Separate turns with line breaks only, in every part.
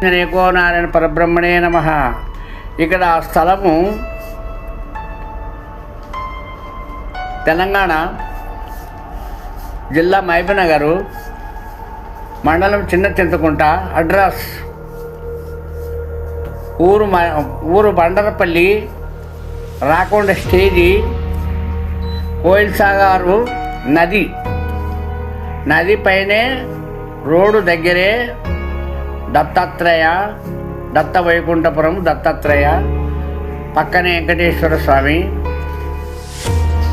ఏకో నారాయణ పరబ్రహ్మణే నమః. ఇక్కడ స్థలము తెలంగాణ జిల్లా మహబూబ్నగర్, మండలం చిన్న చింతకుంట, అడ్రస్ ఊరు బండరపల్లి, రాకొండ స్టేజీ, కోయిల్ సాగరు నది పైనే రోడ్డు దగ్గరే దత్త వైకుంఠపురం దత్తాత్రేయ, పక్కనే వెంకటేశ్వర స్వామి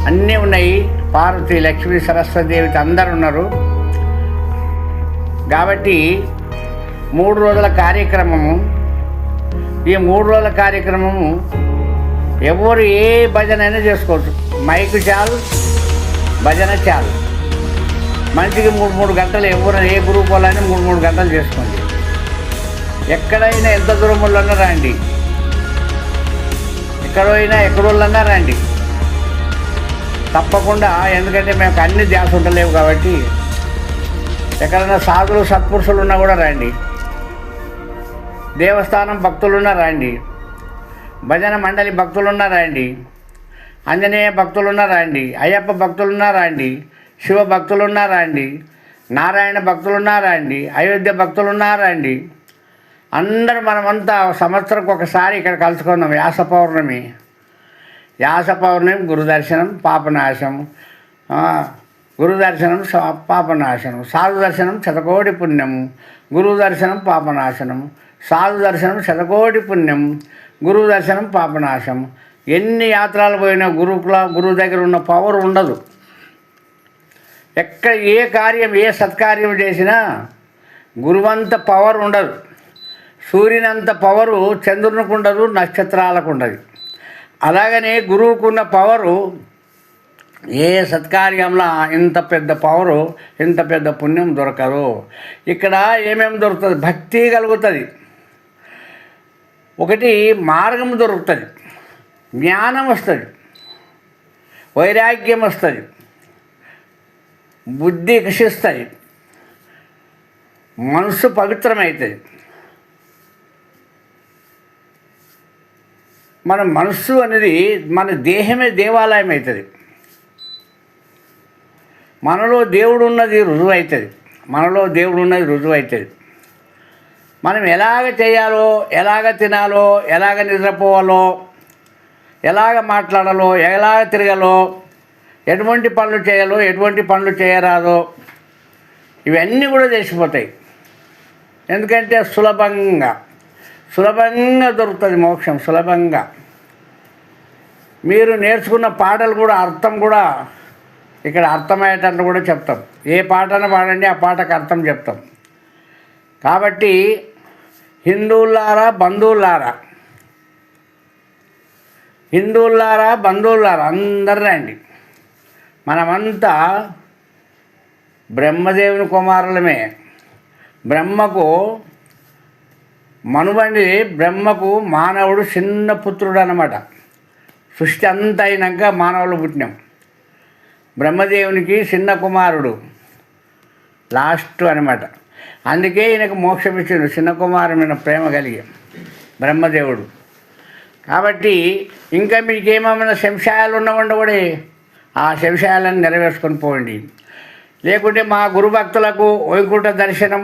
అన్నీ ఉన్నాయి. పార్వతి, లక్ష్మీ, సరస్వతీదేవి అందరు ఉన్నారు. కాబట్టి 3 రోజుల కార్యక్రమము. ఈ 3 రోజుల కార్యక్రమము ఎవరు ఏ భజన అయినా చేసుకోవచ్చు. మైకు చాలు, భజన చాలు. మనిషికి 3 గంటలు, ఎవరు ఏ గ్రూప్ వాళ్ళైనా 3 గంటలు చేసుకోండి. ఎక్కడైనా ఎంత దూరంలోన్నా రండి, ఎక్కడోళ్ళన్నా రండి తప్పకుండా. ఎందుకంటే మేము అన్ని ధ్యాస ఉండలేవు కాబట్టి ఎక్కడైనా సాధులు సత్పురుషులు ఉన్నా కూడా రండి, దేవస్థానం భక్తులున్నా రండి, భజన మండలి భక్తులున్నా రండి, ఆంజనేయ భక్తులున్నా రండి, అయ్యప్ప భక్తులున్నా రండి, శివ భక్తులున్నా రండి, నారాయణ భక్తులున్నా రండి, అయోధ్య భక్తులున్నా రండి. అందరూ మనమంతా సంవత్సరంకి ఒకసారి ఇక్కడ కలుసుకుందాం. వ్యాస పౌర్ణమి గురుదర్శనం పాపనాశం, గురుదర్శనం పాపనాశనం, సాధు దర్శనం శతకోటి పుణ్యము, గురువు దర్శనం పాపనాశనం, సాధు దర్శనం శతకోటి పుణ్యం, గురువు దర్శనం పాపనాశం. ఎన్ని యాత్రలు పోయినా గురువు దగ్గర ఉన్న పవర్ ఉండదు. ఎక్కడ ఏ కార్యం, ఏ సత్కార్యం చేసినా గురువంత పవర్ ఉండదు. సూర్యునంత పవరు చంద్రునికి ఉండదు, నక్షత్రాలకు ఉండదు. అలాగనే గురువుకున్న పవరు ఏ సత్కార్యంలో ఇంత పెద్ద పవరు, ఇంత పెద్ద పుణ్యం దొరకదు. ఇక్కడ ఏమేమి దొరుకుతుంది? భక్తి కలుగుతుంది, ఒకటి మార్గం దొరుకుతుంది, జ్ఞానం వస్తుంది, వైరాగ్యం వస్తుంది, బుద్ధి వికసిస్తుంది, మనసు పవిత్రమవుతుంది. మన మనస్సు అనేది మన దేహమే దేవాలయం అవుతుంది. మనలో దేవుడు ఉన్నది రుజువు అవుతుంది. మనం ఎలాగ చేయాలో, ఎలాగ తినాలో, ఎలాగ నిద్రపోవాలో, ఎలాగ మాట్లాడాలో, ఎలాగ తిరగాలో, ఎటువంటి పనులు చేయాలో, ఎటువంటి పనులు చేయరాదో ఇవన్నీ కూడా తెలిసిపోతాయి. ఎందుకంటే సులభంగా దొరుకుతుంది మోక్షం. సులభంగా మీరు నేర్చుకున్న పాటలు కూడా అర్థం కూడా ఇక్కడ అర్థమయ్యేటట్టు కూడా చెప్తాం. ఏ పాటను పాడండి, ఆ పాటకు అర్థం చెప్తాం. కాబట్టి హిందువులారా బంధువులారా అందరు రండి. మనమంతా బ్రహ్మదేవుని కుమారులమే. బ్రహ్మకు మానవుడు చిన్న పుత్రుడు అన్నమాట. సృష్టి అంతా అయినాక మానవులు పుట్టినాం. బ్రహ్మదేవునికి చిన్న కుమారుడు లాస్ట్ అనమాట. అందుకే ఈయనకు మోక్షం ఇచ్చిండు, చిన్న కుమారుని ప్రేమ కలిగి బ్రహ్మదేవుడు. కాబట్టి ఇంకా మీకు ఏమైనా సంశయాలు ఉన్నవండి కూడా ఆ సంశయాలను నెరవేర్చుకొని పోండి. లేకుంటే మా గురుభక్తులకు వైకుంఠ దర్శనం,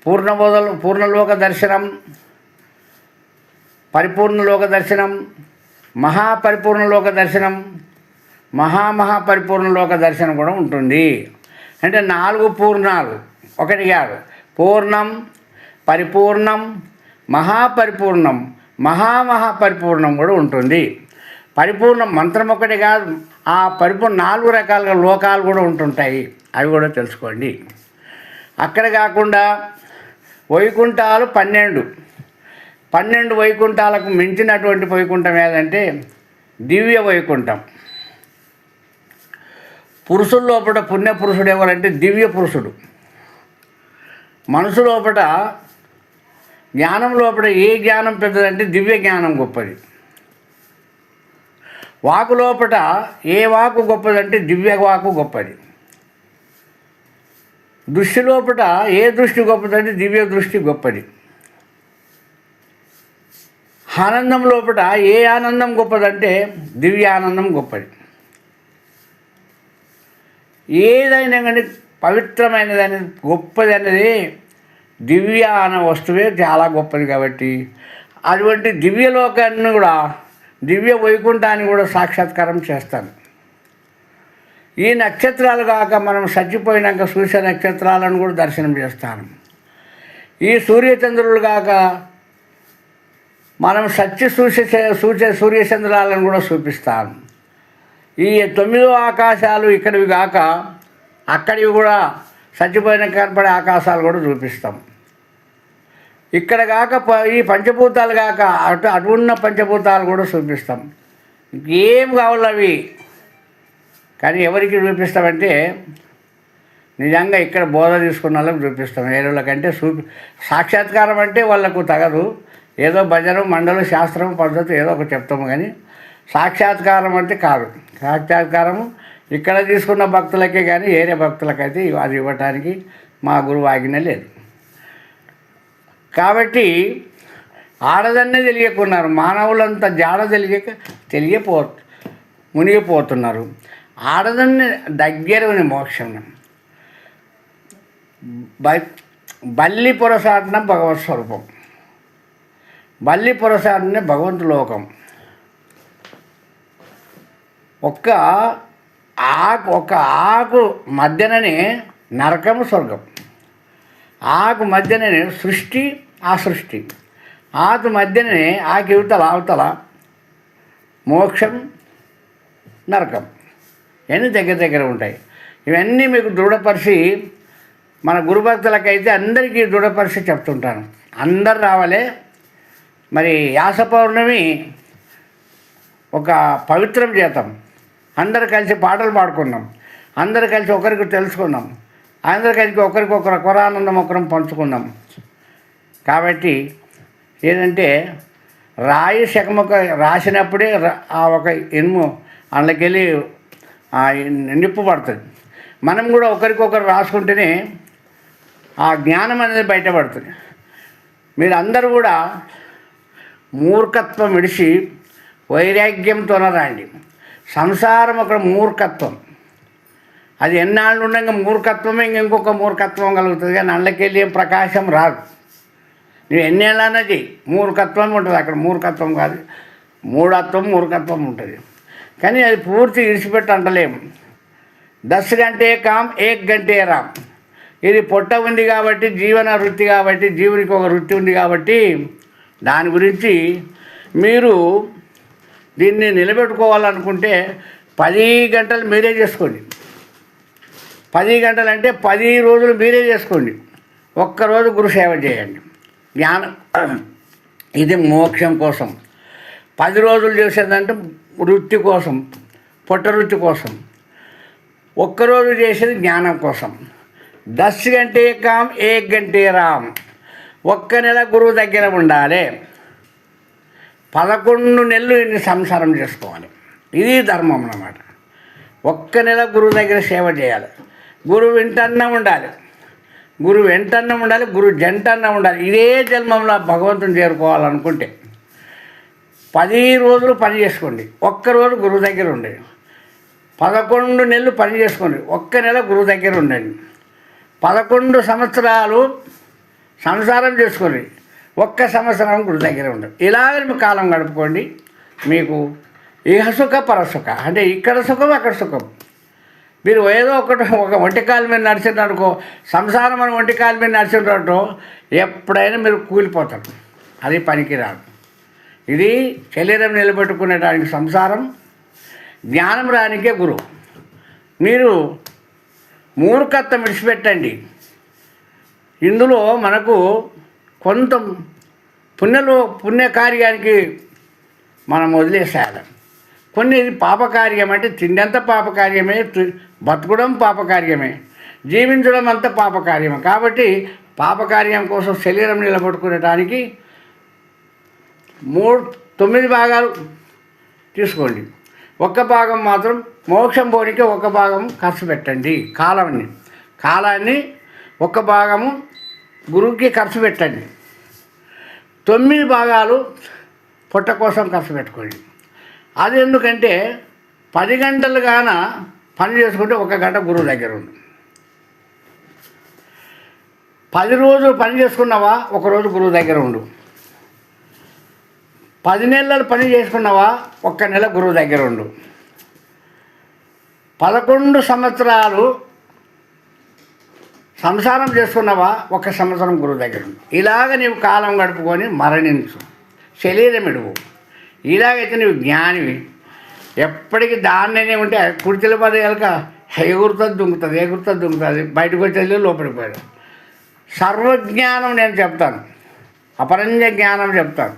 పూర్ణలోక దర్శనం, పరిపూర్ణలోక దర్శనం, మహాపరిపూర్ణలోక దర్శనం, మహాపరిపూర్ణలోక దర్శనం కూడా ఉంటుంది. అంటే 4 పూర్ణాలు, ఒకటి కాదు. పూర్ణం, పరిపూర్ణం, మహాపరిపూర్ణం, మహాపరిపూర్ణం కూడా ఉంటుంది. పరిపూర్ణం మంత్రం ఒకటి కాదు, ఆ పరిపూర్ణ 4 రకాలుగా లోకాలు కూడా ఉంటుంటాయి. అవి కూడా తెలుసుకోండి. అక్కడ కాకుండా వైకుంఠాలు 12 వైకుంఠాలకు మించినటువంటి వైకుంఠం ఏదంటే దివ్య వైకుంఠం. పురుషుల లోపల పుణ్యపురుషుడు ఎవరంటే దివ్య పురుషుడు. మనసు లోపల, జ్ఞానం లోపల ఏ జ్ఞానం పెద్దదంటే దివ్య జ్ఞానం గొప్పది. వాకు లోపల ఏ వాకు గొప్పదంటే దివ్య వాకు గొప్పది. దృష్టి లోపల ఏ దృష్టి గొప్పదంటే దివ్య దృష్టి గొప్పది. ఆనందం లోపల ఏ ఆనందం గొప్పదంటే దివ్య ఆనందం గొప్పది. ఏదైనా కానీ పవిత్రమైనది అనేది గొప్పది అనేది దివ్య అనే వస్తువే చాలా గొప్పది. కాబట్టి అటువంటి దివ్యలోకాన్ని కూడా దివ్య వైకుంఠాన్ని కూడా సాక్షాత్కారం చేస్తాను. ఈ నక్షత్రాలు కాక మనం చచ్చిపోయినాక చూసే నక్షత్రాలను కూడా దర్శనం చేస్తాను. ఈ సూర్యచంద్రులు కాక మనం చూసే సూర్యచంద్రాలను కూడా చూపిస్తాను. ఈ 9 ఆకాశాలు ఇక్కడివి కాక అక్కడివి కూడా చచ్చిపోయిన కనపడే ఆకాశాలు కూడా చూపిస్తాం. ఇక్కడ కాక ఈ పంచభూతాలు కాక అటు ఉన్న పంచభూతాలు కూడా చూపిస్తాం. ఏం కావాలి అవి, కానీ ఎవరికి చూపిస్తామంటే నిజంగా ఇక్కడ బోధ తీసుకున్న వాళ్ళకి చూపిస్తాం. వేరేళ్ళకంటే సాక్షాత్కారం అంటే వాళ్ళకు తగదు. ఏదో భజన మండలం శాస్త్రం పద్ధతి ఏదో ఒకటి చెప్తాము, కానీ సాక్షాత్కారం అంటే కాదు. సాక్షాత్కారము ఇక్కడ తీసుకున్న భక్తులకే కానీ వేరే భక్తులకైతే అది ఇవ్వటానికి మా గురువు ఆజ్ఞ లేదు. కాబట్టి ఆడదన్నే తెలియకున్నారు. మానవులంతా జాడ మునిగిపోతున్నారు. ఆడదన్నే దగ్గర ఉంది మోక్షం. బల్లి పొరసాటన భగవత్ స్వరూపం. బల్లి పొరసాటనే భగవంతు లోకం. ఒక్క ఆకు మధ్యననే నరకము స్వర్గం. ఆకు మధ్యననే సృష్టి సృష్టి. ఆకు మధ్యననే ఆకి అవతల మోక్షం నరకం. ఇవన్నీ దగ్గర ఉంటాయి. ఇవన్నీ మీకు దృఢపరిచి మన గురుభక్తులకైతే అందరికీ దృఢపరిచి చెప్తుంటాను. అందరు రావాలి. మరి వ్యాస పౌర్ణమి ఒక పవిత్రం చేద్దాం. అందరు కలిసి పాటలు పాడుకున్నాం. అందరు కలిసి ఒకరికి తెలుసుకున్నాం. అందరు కలిసి ఒకరికొకరు కొరానందం ఒకరం పంచుకున్నాం. కాబట్టి ఏంటంటే రాయి శకముక రాసినప్పుడే ఆ ఒక ఇనుము అందులోకెళ్ళి నిప్పు పడుతుంది. మనం కూడా ఒకరికొకరు రాసుకుంటేనే ఆ జ్ఞానం అనేది బయటపడుతుంది. మీరు అందరూ కూడా మూర్ఖత్వం విడిచి వైరాగ్యంతోనే రండి. సంసారం ఒక మూర్ఖత్వం. అది ఎన్నాళ్ళు ఉండగా మూర్ఖత్వమే ఇంకొక మూర్ఖత్వం కలుగుతుంది, కానీ అందులోకెళ్ళి ఏం ప్రకాశం రాదు. నువ్వు ఎన్నేళ్ళన్నా చెయ్యి, మూర్ఖత్వం ఉంటుంది అక్కడ. మూర్ఖత్వం కాదు, మూర్ఖత్వం ఉంటుంది. కానీ అది పూర్తి విడిచిపెట్టి అంటలేము. 10 గంటే కామ్ 1 గంటే రామ్. ఇది పొట్ట ఉంది కాబట్టి, జీవన వృత్తి కాబట్టి, జీవునికి ఒక వృత్తి ఉంది కాబట్టి దాని గురించి మీరు దీన్ని నిలబెట్టుకోవాలనుకుంటే 10 గంటలు మీరే చేసుకోండి. 10 గంటలు అంటే 10 రోజులు మీరే చేసుకోండి. ఒక్కరోజు గురు సేవ చేయండి. జ్ఞానం ఇది మోక్షం కోసం. 10 రోజులు చేసేదంటే వృత్తి కోసం, పొట్ట వృత్తి కోసం. ఒక్కరోజు చేసేది జ్ఞానం కోసం. 10 గంటే కామ్ 1 గంటే రామ్. 1 నెల గురువు దగ్గర ఉండాలి. 11 నెలలు ఇన్ని సంసారం చేసుకోవాలి. ఇది ధర్మం అన్నమాట. 1 నెల గురువు దగ్గర సేవ చేయాలి. గురువు వెంటనే ఉండాలి. గురువు జంటన్నా ఉండాలి. ఇదే జన్మంలో భగవంతుని చేరుకోవాలనుకుంటే 10 రోజులు పని చేసుకోండి. 1 రోజు గురువు దగ్గర ఉండండి. 11 నెలలు పని చేసుకోండి. 1 నెల గురువు దగ్గర ఉండండి. 11 సంవత్సరాలు సంసారం చేసుకోండి. 1 సంవత్సరం గురువు దగ్గర ఉండండి. ఇలాగ మీ కాలం గడుపుకోండి. మీకు ఇహ సుఖ పరసుఖ, అంటే ఇక్కడ సుఖం అక్కడ సుఖం. మీరు ఏదో ఒక ఒంటికాల మీద నడిచినట్టుకో, సంసారం అని ఒంటికాల మీద నడిచినట్టు ఎప్పుడైనా మీరు కూలిపోతారు. అది పనికిరాదు. ఇది శరీరం నిలబెట్టుకునేటానికి సంసారం, జ్ఞానం రానికే గురువు. మీరు మూర్ఖత్వం విడిచిపెట్టండి. ఇందులో మనకు కొంత పుణ్యకార్యానికి మనం వదిలేసేయాలి. కొన్ని పాపకార్యం అంటే తిండంత పాపకార్యమే, బతకడం పాపకార్యమే, జీవించడం అంతా పాపకార్యమే. కాబట్టి పాపకార్యం కోసం శరీరం నిలబెట్టుకునేటానికి 9 భాగాలు తీసుకోండి. 1 భాగం మాత్రం మోక్షం పోనీకి 1 భాగం ఖర్చు పెట్టండి. కాలాన్ని ఒక భాగము గురువుకి ఖర్చు పెట్టండి, 9 భాగాలు పొట్ట కోసం ఖర్చు పెట్టుకోండి. అది ఎందుకంటే 10 గంటలు గాన పని చేసుకుంటే 1 గంట గురువు దగ్గర ఉండు. 10 రోజులు పని చేసుకున్నావా, 1 రోజు గురువు దగ్గర ఉండు. 10 నెలలు పని చేసుకున్నావా, 1 నెల గురువు దగ్గర ఉండు. 11 సంవత్సరాలు సంసారం చేసుకున్నావా, 1 సంవత్సరం గురువు దగ్గర ఉండు. ఇలాగ నీవు కాలం గడుపుకొని మరణించు, శరీరం ఇడువు. ఇలాగైతే నీవు జ్ఞానివి. ఎప్పటికీ దాన్నే ఉంటే కుర్చీల పది ఎలక ఎగురుతుంది దుంకుతుంది, బయటకు వచ్చేది లోపలికి పోయాడు. సర్వజ్ఞానం నేను చెప్తాను, అపరంజ జ్ఞానం చెప్తాను,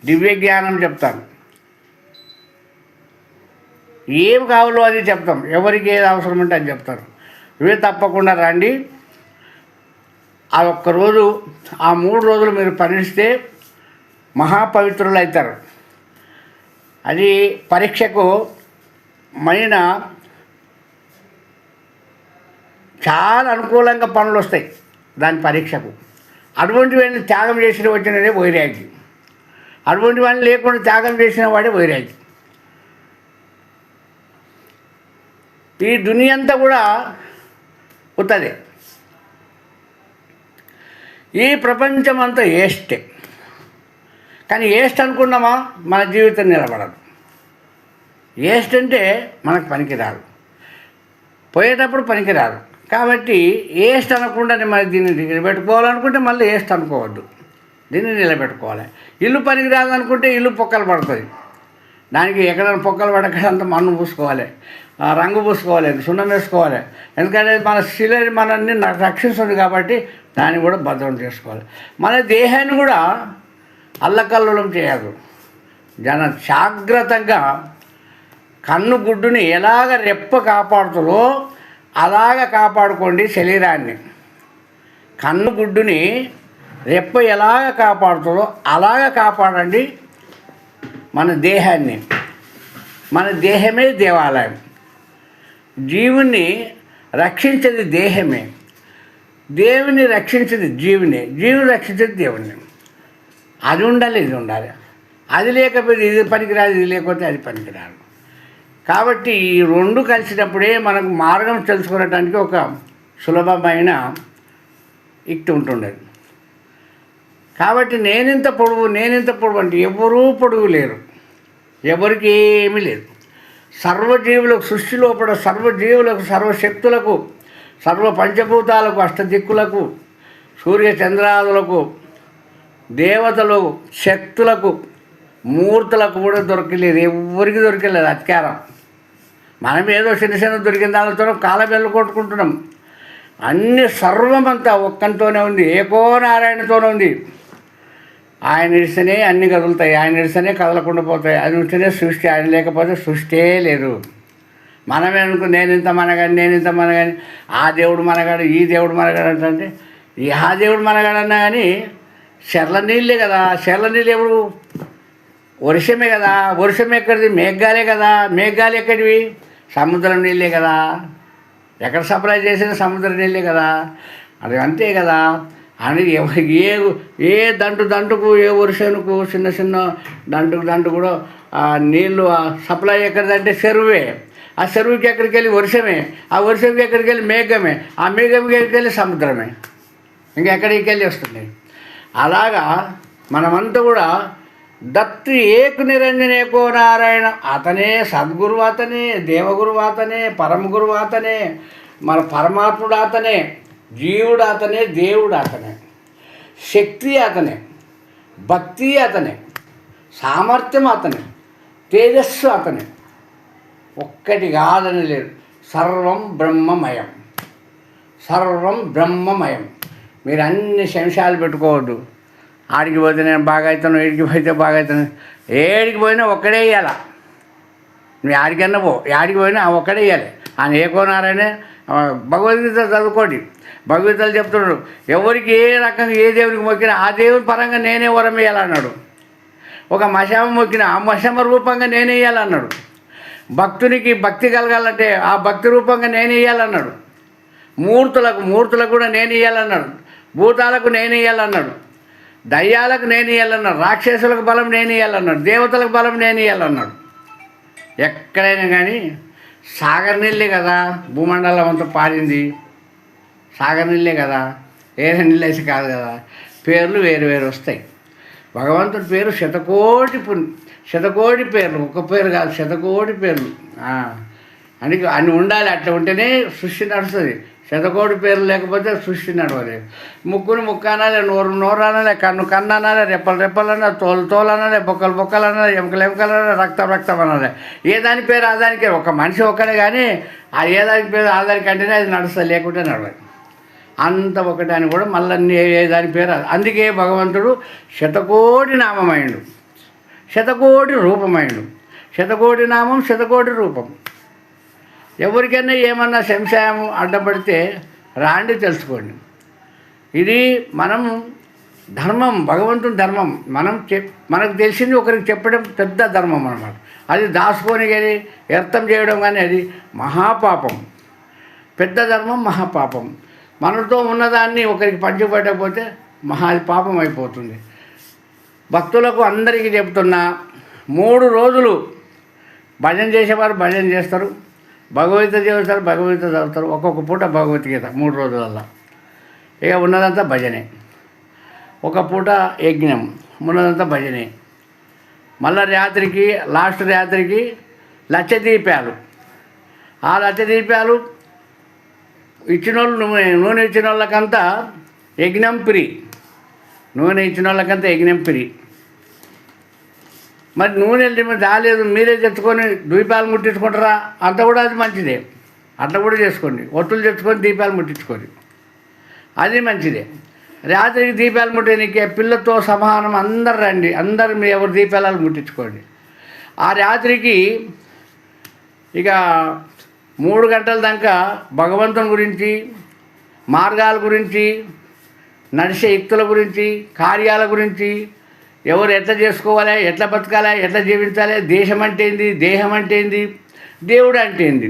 దివ్య జ్ఞానం చెప్తాను. ఏం కావాలో అది చెప్తాం, ఎవరికి ఏది అవసరం ఉంటే అది చెప్తారు. ఇవే తప్పకుండా రండి. ఆ ఒక్కరోజు, ఆ 3 రోజులు మీరు పనిస్తే మహాపవిత్రులు అవుతారు. అది పరీక్షకు మైన చాలా అనుకూలంగా పనులు వస్తాయి దాని పరీక్షకు. అటువంటివన్నీ త్యాగం చేసిన వచ్చినదే వైరాగ్యం. అటువంటివన్నీ లేకుండా త్యాగం చేసిన వాడే వైరాగ్యం. ఈ దునియా అంతా కూడా ఉత్తదే. ఈ ప్రపంచం అంతా వేస్టే. కానీ వేస్ట్ అనుకున్నామా మన జీవితం నిలబడదు. వేస్ట్ అంటే మనకు పనికిరాదు, పోయేటప్పుడు పనికిరాదు. కాబట్టి వేస్ట్ అనకుండా మరి దీన్ని నిలబెట్టుకోవాలనుకుంటే మళ్ళీ వేస్ట్ అనుకోవద్దు, దీన్ని నిలబెట్టుకోవాలి. ఇల్లు పనికిరాదు అనుకుంటే ఇల్లు పొక్కలు పడుతుంది. దానికి ఎక్కడైనా పొక్కలు పడకంత మన్ను పూసుకోవాలి, రంగు పూసుకోవాలి, సున్నం వేసుకోవాలి. ఎందుకంటే మన శిలని మనల్ని రక్షిస్తుంది కాబట్టి దాన్ని కూడా భద్రం చేసుకోవాలి. మన దేహాన్ని కూడా అల్లకల్లోలం చేయదు. జాగ్రత్తగా కన్ను గుడ్డుని ఎలాగ రెప్ప కాపాడుతుందో అలాగ కాపాడుకోండి శరీరాన్ని. కన్ను గుడ్డుని రెప్ప ఎలాగ కాపాడుతుందో అలాగ కాపాడండి మన దేహాన్ని. మన దేహమే దేవాలయం. జీవుని రక్షించేది దేహమే, దేవుని రక్షించేది జీవుని, జీవుని రక్షించేది దేవుని. అది ఉండాలి, ఇది ఉండాలి. అది లేకపోతే ఇది పనికిరాదు, ఇది లేకపోతే అది పనికిరాదు. కాబట్టి ఈ 2 కలిసినప్పుడే మనకు మార్గం తెలుసుకోవడానికి ఒక సులభమైన యుక్తి ఉంటుండేది. కాబట్టి నేనింత పొడుగు అంటే ఎవరూ పొడుగు లేరు, ఎవరికి ఏమీ లేదు. సర్వజీవులకు, సృష్టి లోపల సర్వజీవులకు, సర్వశక్తులకు, సర్వ పంచభూతాలకు, అష్టదిక్కులకు, సూర్యచంద్రాదులకు, దేవతలకు, శక్తులకు, మూర్తులకు కూడా దొరకలేదు. ఎవరికి దొరకలేదు అధికారం. మనం ఏదో చిన్న దొరికిన దానితో కాలం వెళ్ళి కొట్టుకుంటున్నాం. అన్ని సర్వమంతా ఒక్కంతోనే ఉంది, ఏకో నారాయణతోనే ఉంది. ఆయన ఇడిస్తేనే అన్నీ కదులుతాయి, ఆయన ఇడిస్తేనే కదలకుండా పోతాయి. అది ఉంటేనే సృష్టి, ఆయన లేకపోతే సృష్టే లేదు. మనమే అనుకో నేనింత మనగాని, ఆ దేవుడు మనగాడు, ఈ దేవుడు మనగాడు అంటే ఆ దేవుడు మనగాడన్నా కానీ చెర్ల నీళ్ళే కదా. చెర్ల నీళ్ళు ఎవరు? వర్షమే కదా. వర్షం ఎక్కడిది? మేఘాలే కదా. మేఘాలు ఎక్కడివి? సముద్రం నీళ్ళే కదా. ఎక్కడ సప్లై చేసినా సముద్రం నీళ్ళే కదా. అది అంతే కదా. అని ఏ దంటుకు, ఏ వర్షానికి, చిన్న దంటు కూడా నీళ్ళు సప్లై ఎక్కడిదంటే చెరువే. ఆ చెరువుకి ఎక్కడికి వెళ్ళి వర్షమే, ఆ వర్షంకి ఎక్కడికి వెళ్ళి మేఘమే, ఆ మేఘంకి ఎక్కడికి వెళ్ళి సముద్రమే. ఇంకెక్కడికి వెళ్ళి వస్తుంది. అలాగా మనమంతా కూడా దత్తు ఏకు నిరంజన ఏకో నారాయణ, అతనే సద్గురువు, అతనే దేవగురువు, అతనే పరమ గురువు, అతనే మన పరమాత్ముడు, అతనే జీవుడు, అతనే దేవుడు, అతనే శక్తి, అతనే భక్తి, అతనే సామర్థ్యం, అతనే తేజస్సు, అతనే. ఒక్కటి కాదని లేదు. సర్వం బ్రహ్మమయం, సర్వం బ్రహ్మమయం. మీరు అన్ని శంశాలు పెట్టుకోవద్దు. ఆడికి పోతే నేను బాగా అవుతాను, ఏడికి పోతే బాగా అవుతాను. ఏడికి పోయినా ఒక్కడే ఇవ్వాల. నువ్వు ఆడికన్నా పో, ఆడికి పోయినా ఒక్కడే ఇవ్వాలి. ఆయన ఏకోనారాయణ భగవద్గీత చదువుకోండి. భగవద్గీతలు చెప్తున్నాడు, ఎవరికి ఏ రకంగా ఏ దేవునికి మొక్కినా ఆ దేవుని పరంగా నేనే వరం వేయాలన్నాడు. ఒక మశామ మొక్కిన ఆ మశామ రూపంగా నేనే ఇవ్వాలన్నాడు. భక్తునికి భక్తి కలగాలంటే ఆ భక్తి రూపంగా నేనే ఇవ్వాలన్నాడు. మూర్తులకు కూడా నేను ఇయ్యాలన్నాడు, భూతాలకు నేను ఇయ్యాలన్నాడు, దయ్యాలకు నేను ఇయ్యాలన్నాడు, రాక్షసులకు బలం నేను ఇయ్యాలన్నాడు, దేవతలకు బలం నేను ఇయ్యాలన్నాడు. ఎక్కడైనా కానీ సాగర్ నీళ్ళే కదా భూమండలం అంతా పారింది, సాగర్ నీళ్ళే కదా, వేరే నీళ్ళు వేసి కాదు కదా. పేర్లు వేరు వేరు వస్తాయి. భగవంతుడి పేరు శతకోటి పేర్లు, ఒక్క పేరు కాదు, శతకోటి పేర్లు. అందుకే అన్ని ఉండాలి. అట్లా ఉంటేనే సృష్టి నడుస్తుంది. శతకోటి పేర్లు లేకపోతే సృష్టి నడవదు. ముక్కుని ముక్కు అనాలి, నోరు అనాలి, కన్ను అనాలి, రెప్పలు అనాలి, తోలు అనాలి, బొక్కలు అనాలి, ఎముకలు అనాలి, రక్తం అనాలి. ఏ దాని పేరు ఆదానికే. ఒక మనిషి ఒక్కడే కానీ ఆ ఏ దాని పేరు ఆదానికి అంటేనే అది నడుస్తుంది, లేకుంటే నడవదు. అంత ఒకటి అని కూడా మళ్ళీ ఏ దాని పేరు. అందుకే భగవంతుడు శతకోటి నామమైండు, శతకోటి రూపమైండు. శతకోటి నామం, శతకోటి రూపం. ఎవరికైనా ఏమన్నా సంశయం అడ్డపడితే రాండి, తెలుసుకోండి. ఇది మనం ధర్మం, భగవంతుని ధర్మం. మనకు తెలిసింది ఒకరికి చెప్పడం పెద్ద ధర్మం అన్నమాట. అది దాచుకొని కానీ వ్యర్థం చేయడం కానీ అది మహాపాపం. పెద్ద ధర్మం మహాపాపం. మనతో ఉన్నదాన్ని ఒకరికి పంచిపెట్టకపోతే పాపం అయిపోతుంది. భక్తులకు అందరికీ చెప్తున్నా, 3 రోజులు భజన చేసేవారు భజన చేస్తారు, భగవద్గీత చదువుతారు, భగవద్గీత చదువుతారు. ఒక్కొక్క పూట భగవద్గీత 3 రోజులల్లో. ఇక ఉన్నదంతా భజనే. ఒక పూట యజ్ఞం, ఉన్నదంతా భజనే. మళ్ళీ రాత్రికి, లాస్ట్ రాత్రికి లక్షదీపాలు. ఆ లక్షదీపాలు ఇచ్చిన వాళ్ళు, నూనె ఇచ్చిన వాళ్ళకంతా యజ్ఞం ఫ్రీ. నూనె ఇచ్చిన వాళ్ళకంతా యజ్ఞం ఫ్రీ. మరి నూనె రాలేదు, మీరే తెచ్చుకొని దీపాలు ముట్టించుకుంటారా? అంత కూడా అది మంచిదే. అట్లా కూడా చేసుకోండి. ఒత్తులు తెచ్చుకొని దీపాలు ముట్టించుకోండి, అది మంచిదే. రాత్రికి దీపాలు ముట్టేనికే పిల్లతో సమానం అందరు రండి, అందరు మీ ఎవరు దీపాలు ముట్టించుకోండి. ఆ రాత్రికి ఇక 3 గంటల దాకా భగవంతుని గురించి, మార్గాల గురించి, నడిచే యుక్తుల గురించి, కార్యాల గురించి, ఎవరు ఎట్లా చేసుకోవాలి, ఎట్లా బతకాలి, ఎట్లా జీవించాలి, దేశం అంటే ఏంది, దేహం అంటే ఏంది, దేవుడు అంటే ఏంది,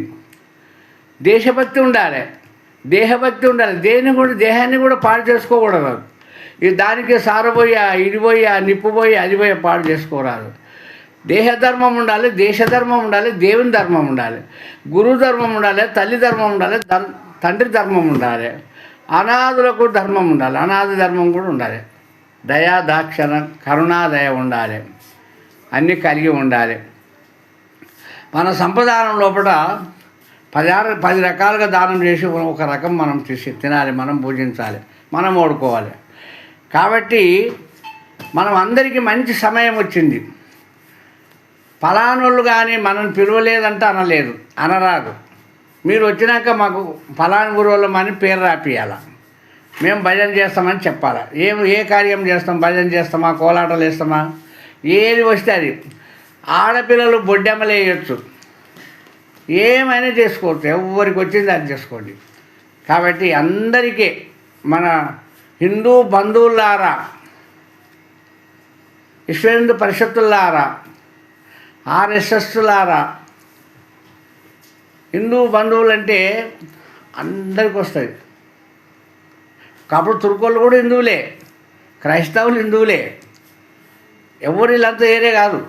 దేశభక్తి ఉండాలి, దేహభక్తి ఉండాలి. దేహాన్ని కూడా పాడు చేసుకోకూడదు. ఇది దానికి సారబోయా, ఇది పోయా, నిప్పు పోయి, అది పోయి పాడు చేసుకోరాదు. దేహధర్మం ఉండాలి, దేశధర్మం ఉండాలి, దేవుని ధర్మం ఉండాలి, గురు ధర్మం ఉండాలి, తల్లి ధర్మం ఉండాలి, తండ్రి ధర్మం ఉండాలి, అనాథులకు ధర్మం ఉండాలి, అనాథ ధర్మం కూడా ఉండాలి. దయా దాక్షణ కరుణాదయ ఉండాలి, అన్నీ కలిగి ఉండాలి. మన సంప్రదాయం లోపల 10 రకాలుగా దానం చేసి ఒక రకం మనం తినాలి, మనం పూజించాలి, మనం ఓడుకోవాలి. కాబట్టి మనం అందరికీ మంచి సమయం వచ్చింది. ఫలానోళ్ళు కానీ మనం పిలవలేదంటే అనరాదు. మీరు వచ్చినాక మాకు ఫలాని గురువులం అని పేరు రాపియాల, మేము భజన చేస్తామని చెప్పాలి. ఏ కార్యం చేస్తాం, భజన చేస్తామా, కోలాటలు వేస్తామా, ఏది వస్తే అది. ఆడపిల్లలు బొడ్డెమ్మలు వేయచ్చు, ఏమైనా చేసుకోవచ్చు, ఎవరికి వచ్చింది అది చేసుకోండి. కాబట్టి అందరికీ మన హిందూ బంధువులారా, విశ్వ హిందూ పరిషత్తులారా, ఆర్ఎస్ఎస్లారా, హిందూ బంధువులు అంటే అందరికి వస్తుంది. కాబట్టి తుర్కోళ్ళు కూడా హిందువులే, క్రైస్తవులు హిందువులే, ఎవరు వీళ్ళంతా ఏరే కాదు.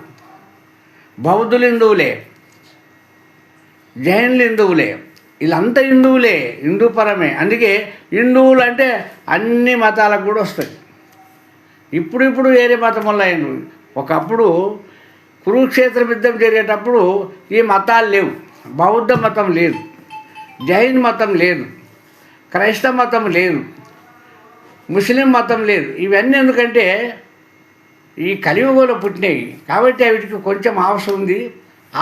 బౌద్ధులు హిందువులే, జైనులు హిందువులే, వీళ్ళంతా హిందువులే, హిందూ పరమే. అందుకే హిందువులు అంటే అన్ని మతాలకు కూడా వస్తుంది. ఇప్పుడు వేరే మతం వల్ల అయింది. ఒకప్పుడు కురుక్షేత్ర యుద్ధం జరిగేటప్పుడు ఈ మతాలు లేవు. బౌద్ధ మతం లేదు, జైన్ మతం లేదు, క్రైస్తవ మతం లేదు, ముస్లిం మతం లేదు. ఇవన్నీ ఎందుకంటే ఈ కలియుగంలో పుట్టినాయి. కాబట్టి వీటికి కొంచెం అవసరం ఉంది.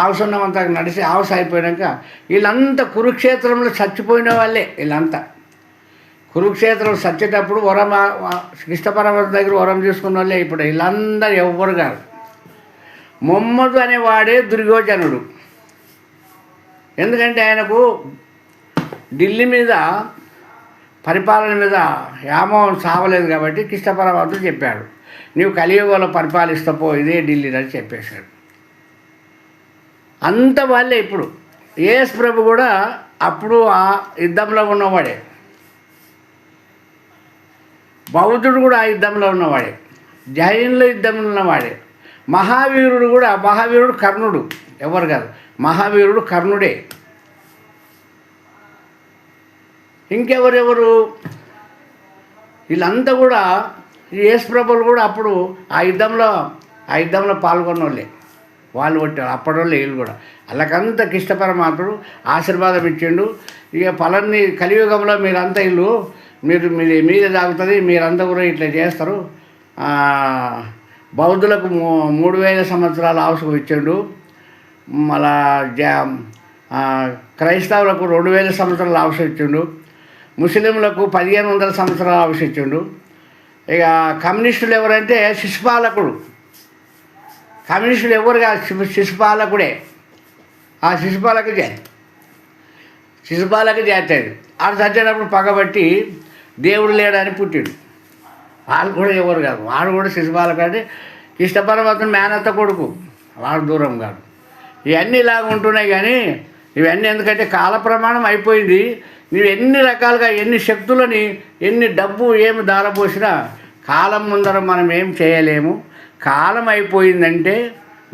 అవసరమంతా నడిచి అవసరం అయిపోయాక వీళ్ళంతా కురుక్షేత్రంలో చచ్చిపోయిన వాళ్ళే. వీళ్ళంతా కురుక్షేత్రం చచ్చేటప్పుడు కృష్ణ పరమాత్మ దగ్గర వరం తీసుకున్న వాళ్ళే. ఇప్పుడు వీళ్ళందరూ ఎవ్వరు కాదు. మొహమ్మదు అనేవాడే దుర్యోధనుడు. ఎందుకంటే ఆయనకు ఢిల్లీ మీద పరిపాలన మీద వ్యామోహం సావలేదు. కాబట్టి కృష్ణ పరమాత్మ చెప్పాడు, నీవు కలియుగంలో పరిపాలిస్తపో, ఇదే ఢిల్లీ అని చెప్పేశాడు. అంత వాళ్ళే ఇప్పుడు యేసు ప్రభు కూడా అప్పుడు ఆ యుద్ధంలో ఉన్నవాడే, బౌద్ధుడు కూడా ఆ యుద్ధంలో ఉన్నవాడే, జైన్ల యుద్ధంలో ఉన్నవాడే, మహావీరుడు కర్ణుడు, ఎవరు కాదు, మహావీరుడు కర్ణుడే. ఇంకెవరెవరు వీళ్ళంతా కూడా యేసు ప్రభువులు కూడా అప్పుడు ఆ యుద్ధంలో పాల్గొన్న వాళ్ళే, వాళ్ళు కొట్టారు అప్పటి వాళ్ళు. వీళ్ళు కూడా వాళ్ళకంతా కృష్ణ పరమాత్ముడు ఆశీర్వాదం ఇచ్చిండు. ఇక పలాన్ని కలియుగంలో మీరంతా మీరే తాగుతుంది, మీరంతా కూడా ఇట్లా చేస్తారు. బౌద్ధులకు 3000 సంవత్సరాల ఆవశ్యకం ఇచ్చిండు. మళ్ళా క్రైస్తవులకు 2000 సంవత్సరాల ఆవశ్యకం ఇచ్చిండు. ముస్లింలకు 1500 సంవత్సరాల ఆవశ్యకం ఇచ్చిండు. ఇక కమ్యూనిస్టులు ఎవరంటే శిశుపాలకుడు. కమ్యూనిస్టులు ఎవరు కాదు, శిశుపాలకుడే. ఆ శిశుపాలక చేస్తాడు. ఆడు చచ్చేటప్పుడు పగబట్టి దేవుడు లేడని పుట్టిండు. వాళ్ళు కూడా ఎవరు కాదు, వాడు కూడా శిశుపాలకుడు. అంటే కృష్ణ పరమాత్మ మేనత్త కొడుకు, వాడు దూరం కాదు. ఇవన్నీ ఇలాగ ఉంటున్నాయి. కానీ ఇవన్నీ ఎందుకంటే కాల ప్రమాణం అయిపోయింది. నువ్వు ఎన్ని రకాలుగా ఎన్ని శక్తులని ఎన్ని డబ్బు ఏమి దారపోసినా కాలం ముందర మనం ఏం చేయలేము. కాలం అయిపోయిందంటే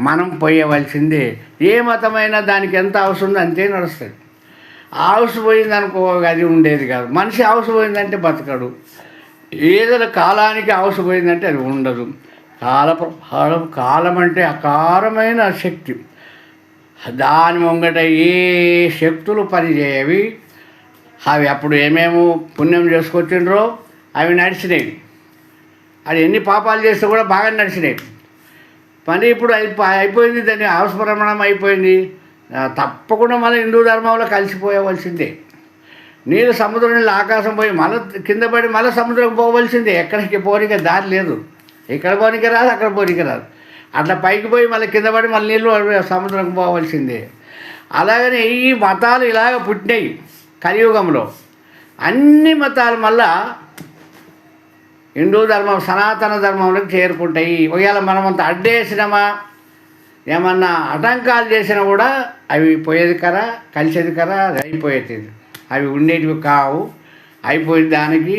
మనం పోయవలసిందే. ఏ మతమైనా దానికి ఎంత అవసరం ఉందో అంతే నడుస్తుంది. ఆవుసు పోయిందనుకో అది ఉండేది కాదు. మనిషి ఆవుసు పోయిందంటే బతకడు. ఏదైనా కాలానికి ఆవుసు పోయిందంటే అది ఉండదు. కాలం అంటే అకారమైన శక్తి. దాని ముంగట ఏ శక్తులు పనిచేయవి. అవి అప్పుడు ఏమేమో పుణ్యం చేసుకొచ్చిండ్రో అవి నడిచినాయి. అది ఎన్ని పాపాలు చేస్తే కూడా బాగా నడిచినాయి. పని ఇప్పుడు అయిపోయింది, దాన్ని అవసరమణం అయిపోయింది. తప్పకుండా మళ్ళీ హిందూ ధర్మంలో కలిసిపోయవలసిందే. నీళ్ళు సముద్రం నీళ్ళు ఆకాశం పోయి మళ్ళీ కింద పడి మళ్ళీ సముద్రం పోవలసిందే. ఎక్కడికి పోనీకే దారి లేదు. ఇక్కడ పోనీకే రాదు, అక్కడ పోనీకే రాదు. అట్లా పైకి పోయి మళ్ళీ కింద పడి మళ్ళీ నీళ్ళు సముద్రం పోవలసిందే. అలాగనే ఈ మతాలు ఇలాగ పుట్టినాయి కలియుగంలో. అన్ని మతాలు మళ్ళా హిందూ ధర్మం సనాతన ధర్మంలోకి చేరుకుంటాయి. ఒకవేళ మనమంతా అడ్డేసినామా ఏమన్నా ఆటంకాలు చేసినా కూడా అవి పోయేది కరా, కలిసేది కరా, అది అయిపోయేది. అవి ఉండేటివి కావు. అయిపోయింది. దానికి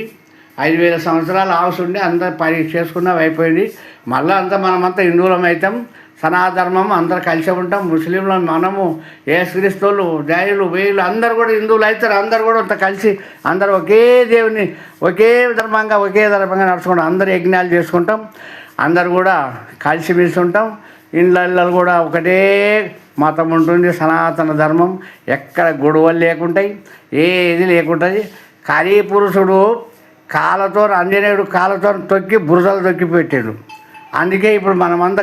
5000 సంవత్సరాలు ఆవసి ఉండి అంతా పని చేసుకున్నవి అయిపోయింది. మళ్ళీ అంతా మనమంతా హిందువులం అవుతాం. సనాధర్మం అందరు కలిసి ఉంటాం. ముస్లింలు మనము యేసుక్రీస్తులు జైలు వేలు అందరు కూడా హిందువులు అవుతారు. అందరు కూడా అంత కలిసి అందరూ ఒకే దేవుని ఒకే ధర్మంగా నడుచుకుంటాం. అందరు యజ్ఞాలు చేసుకుంటాం. అందరు కూడా కలిసిమెలిసి ఉంటాం. ఇళ్ళల్లో కూడా ఒకటే మతం ఉంటుంది, సనాతన ధర్మం. ఎక్కడ గొడవలు లేకుంటాయి, ఏది లేకుంటుంది. కరీ పురుషుడు ఆంజనేయుడు కాళ్ళతో తొక్కి బురదలు తొక్కి పెట్టాడు. అందుకే ఇప్పుడు మనమంతా